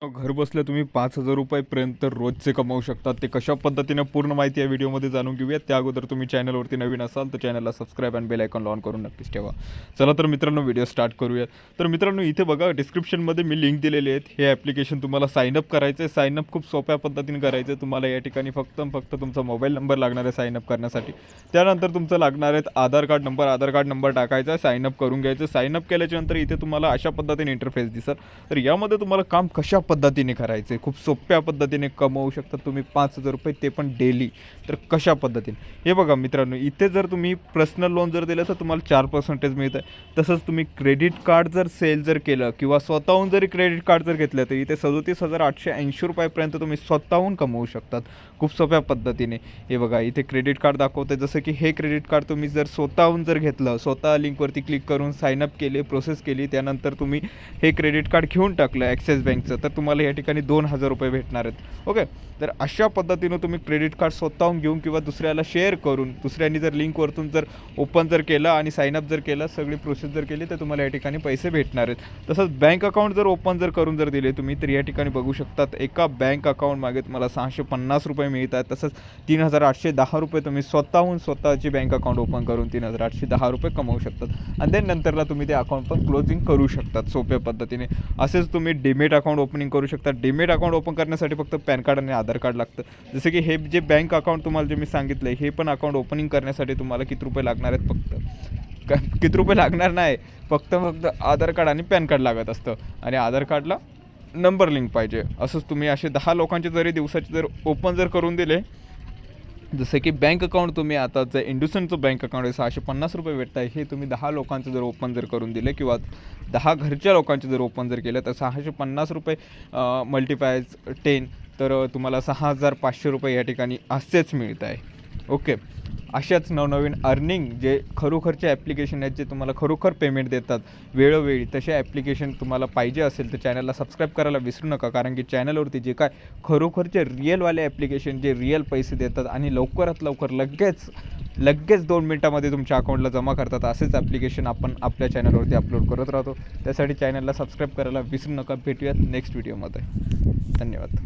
घर बसल्या तुम्ही 5,000 रुपयेपर्यंत रोजचे कमावू शकता. ते कशा पद्धतीने पूर्ण माहिती या व्हिडिओमध्ये जाणून घेऊया. त्या अगोदर तुम्ही चॅनलवरती नवीन असाल तर चॅनलला सबस्क्राईब आणि बेल आयकॉन ऑन करून नक्कीच ठेवा. चला तर मित्रांनो व्हिडिओ स्टार्ट करूया. तर मित्रांनो इथे बघा डिस्क्रिप्शनमध्ये मी लिंक दिलेली आहेत. हे ॲप्लिकेशन तुम्हाला साईनअप करायचं आहे. साईनअप खूप सोप्या पद्धतीने करायचं आहे. तुम्हाला या ठिकाणी फक्त तुमचा मोबाईल नंबर लागणार आहे साईनअप करण्यासाठी. त्यानंतर तुमचं लागणार आहेत आधार कार्ड नंबर टाकायचा आहे, साईनअप करून घ्यायचं. साईनअप केल्याच्यानंतर इथे तुम्हाला अशा पद्धतीने इंटरफेस दिसत. तर यामध्ये तुम्हाला काम कशा पद्धतीने करायचं आहे, खूप सोप्या पद्धतीने कमवू शकता तुम्ही 5,000 रुपये, ते पण डेली. तर कशा पद्धतीने हे बघा मित्रांनो, इथे जर तुम्ही पर्सनल लोन जर दिलं तर तुम्हाला 4% मिळतं आहे. तसंच तुम्ही क्रेडिट कार्ड जर सेल जर केलं किंवा स्वतःहून जरी क्रेडिट कार्ड जर घेतलं तर इथे 37,880 रुपयापर्यंत तुम्ही स्वतःहून कमवू शकतात खूप सोप्या पद्धतीने. हे बघा इथे क्रेडिट कार्ड दाखवते. जसं की हे क्रेडिट कार्ड तुम्ही जर स्वतःहून जर घेतलं, स्वतः लिंकवरती क्लिक करून साईनअप केले, प्रोसेस केली, त्यानंतर तुम्ही हे क्रेडिट कार्ड घेऊन टाकलं ॲक्सिस बँकचं, तर तुम्हाला या ठिकाणी 2,000 रुपये भेटणार आहेत. ओके, तर अशा पद्धतीनं तुम्ही क्रेडिट कार्ड स्वतःहून घेऊन किंवा दुसऱ्याला शेअर करून, दुसऱ्यांनी जर लिंकवरतून जर ओपन जर केलं आणि साईनअप जर केलं, सगळी प्रोसेस जर केली, तर तुम्हाला या ठिकाणी पैसे भेटणार आहेत. तसंच बँक अकाउंट जर ओपन जर करून जर दिले तुम्ही, तर या ठिकाणी बघू शकतात एका बँक अकाउंट मागे तुम्हाला 650 रुपये मिळतात. तसंच 3,810 रुपये तुम्ही स्वतःची बँक अकाउंट ओपन करून 3,810 रुपये कमवू शकतात. आणि देन नंतरला तुम्ही ते अकाउंट पण क्लोजिंग करू शकतात सोप्या पद्धतीने. असेच तुम्ही डीमेट अकाउंट ओपनिंग करू शकता. डीमेट अकाउंट ओपन करण्यासाठी फक्त पॅन कार्ड आणि आधार कार्ड लागतं. जसं की हे जे बँक अकाउंट तुम्हाला जे मी सांगितलं आहे, हे पण अकाउंट ओपनिंग करण्यासाठी तुम्हाला किती रुपये लागणार आहेत, किती रुपये लागणार नाही, फक्त आधार कार्ड आणि पॅन कार्ड लागत असतं. आणि आधार कार्डला नंबर लिंक पाहिजे. असंच तुम्ही असे 10 लोकांचे जरी दिवसाचे जर ओपन जर करून दिले, जसं की बँक अकाउंट तुम्ही आता जे इंडसइंडचं बँक अकाउंट आहे 650 रुपये भेटत आहे, हे तुम्ही 10 लोकांचं जर ओपन जर करून दिले किंवा 10 घरच्या लोकांचे जर ओपन जर केलं तर 650 रुपये मल्टिप्लाय 10, तर तुम्हाला 6,500 रुपये या ठिकाणी असेच मिळत आहे. ओके, अशाच नवनवीन अर्निंग जे खरोखरचे ॲप्लिकेशन आहेत, जे तुम्हाला खरोखर पेमेंट देतात वेळोवेळी, तसे ॲप्लिकेशन तुम्हाला पाहिजे असेल तर चॅनलला सबस्क्राईब करायला विसरू नका. कारण की चॅनलवरती जे काय खरोखरचे रिअलवाले ॲप्लिकेशन जे रिअल पैसे देतात आणि लवकरात लवकर लगेच 2 मिनटामध्ये तुमच्या अकाउंटला जमा करतात, असेच ॲप्लिकेशन आपण आपल्या चॅनलवरती अपलोड करत राहतो. त्यासाठी चॅनलला सबस्क्राईब करायला विसरू नका. भेटूयात नेक्स्ट व्हिडिओमध्ये. धन्यवाद.